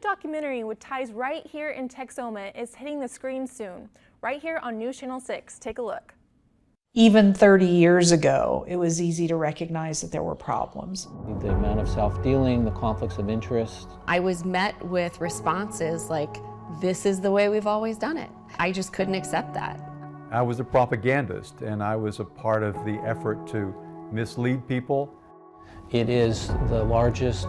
Documentary with ties right here in Texoma is hitting the screen soon, right here on News Channel 6. Take a look. Even 30 years ago, it was easy to recognize that there were problems. The amount of self-dealing, the conflicts of interest. I was met with responses like, this is the way we've always done it. I just couldn't accept that. I was a propagandist, and I was a part of the effort to mislead people. It is the largest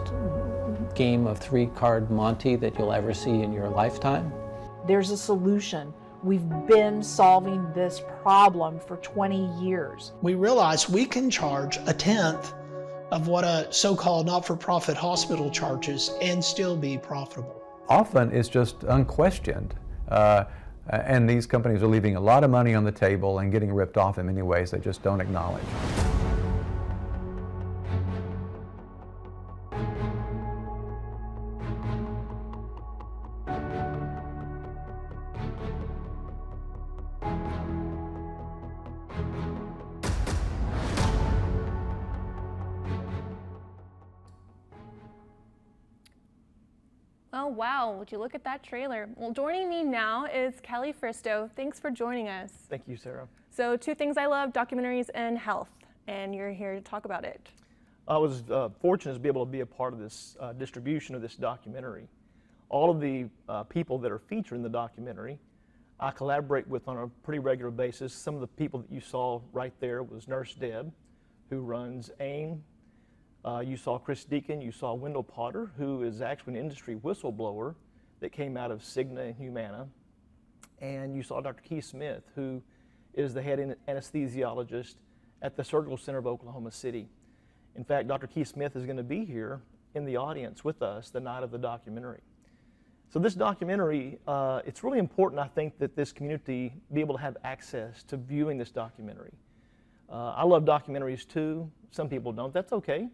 game of three-card Monte that you'll ever see in your lifetime. There's a solution. We've been solving this problem for 20 years. We realized we can charge a tenth of what a so-called not-for-profit hospital charges and still be profitable. Often it's just unquestioned, and these companies are leaving a lot of money on the table and getting ripped off in many ways they just don't acknowledge. Oh, wow, would you look at that trailer? Well, joining me now is Kelly Fristow. Thanks for joining us. Thank you, Sarah. So, two things I love, documentaries and health, and you're here to talk about it. I was fortunate to be able to be a part of this distribution of this documentary. All of the people that are featured in the documentary, I collaborate with on a pretty regular basis. Some of the people that you saw right there was Nurse Deb, who runs AIM. You saw Chris Deacon, you saw Wendell Potter, who is actually an industry whistleblower that came out of Cigna and Humana. And you saw Dr. Keith Smith, who is the head anesthesiologist at the Surgical Center of Oklahoma City. In fact, Dr. Keith Smith is going to be here in the audience with us the night of the documentary. So this documentary, it's really important, I think, that this community be able to have access to viewing this documentary. I love documentaries too. Some people don't. That's okay.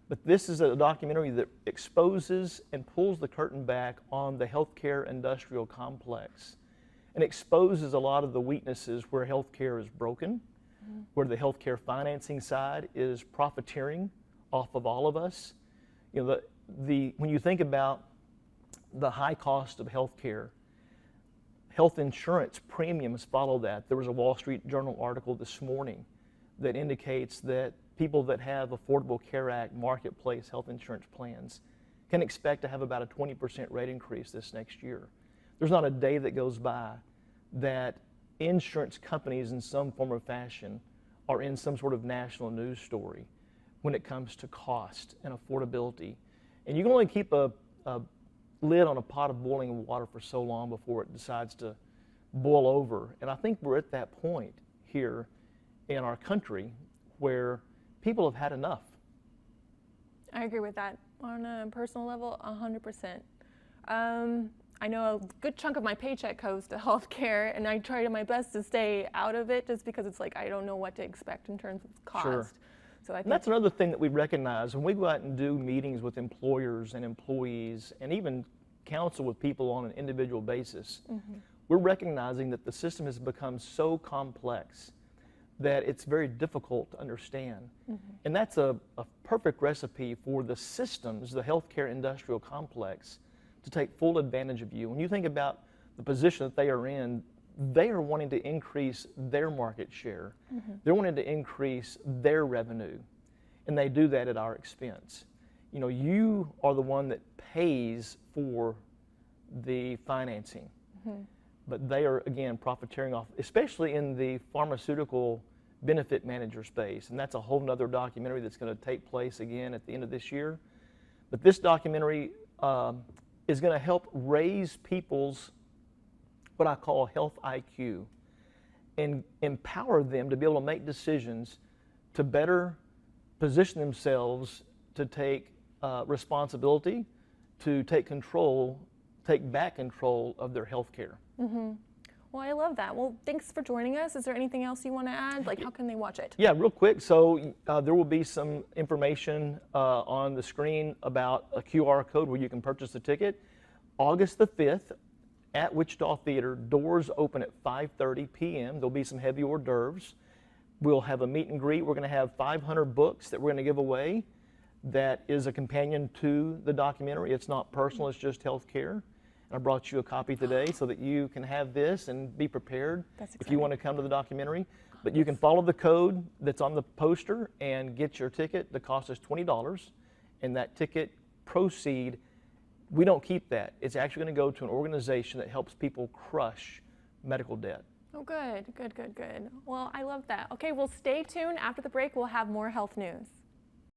But this is a documentary that exposes and pulls the curtain back on the healthcare industrial complex and exposes a lot of the weaknesses where healthcare is broken, where the healthcare financing side is profiteering off of all of us. You know, when you think about the high cost of healthcare, health insurance premiums follow that. There was a Wall Street Journal article this morning that indicates that people that have Affordable Care Act marketplace health insurance plans can expect to have about a 20% rate increase this next year. There's not a day that goes by that insurance companies in some form or fashion are in some sort of national news story when it comes to cost and affordability. And you can only keep a lid on a pot of boiling water for so long before it decides to boil over. And I think we're at that point here in our country where people have had enough. I agree with that. On a personal level, 100%. I know a good chunk of my paycheck goes to healthcare, and I try my best to stay out of it just because it's like I don't know what to expect in terms of cost. Sure. So I think that's another thing that we recognize when we go out and do meetings with employers and employees and even counsel with people on an individual basis. We're recognizing that the system has become so complex that it's very difficult to understand. And that's a perfect recipe for the systems, the healthcare industrial complex, to take full advantage of you. When you think about the position that they are in, they are wanting to increase their market share. They're wanting to increase their revenue, and they do that at our expense. You know, you are the one that pays for the financing. But they are, again, profiteering off, especially in the pharmaceutical benefit manager space. And that's a whole nother documentary that's going to take place again at the end of this year. But this documentary is going to help raise people's, what I call health IQ, and empower them to be able to make decisions to better position themselves to take responsibility, to take back control of their health care. Well, I love that. Well, thanks for joining us. Is there anything else you want to add? Like, how can they watch it? Yeah, real quick. So there will be some information on the screen about a QR code where you can purchase the ticket. August the 5th at Wichita Theater, doors open at 5:30 p.m. There'll be some heavy hors d'oeuvres. We'll have a meet and greet. We're going to have 500 books that we're going to give away. that is a companion to the documentary. It's not personal, it's just healthcare. I brought you a copy today so that you can have this and be prepared That's if you want to come to the documentary. But you can follow the code that's on the poster and get your ticket. The cost is $20, and that ticket proceed, we don't keep that. It's actually going to go to an organization that helps people crush medical debt. Oh, good, good, good, good. Well, I love that. Okay, well, stay tuned. After the break, we'll have more health news.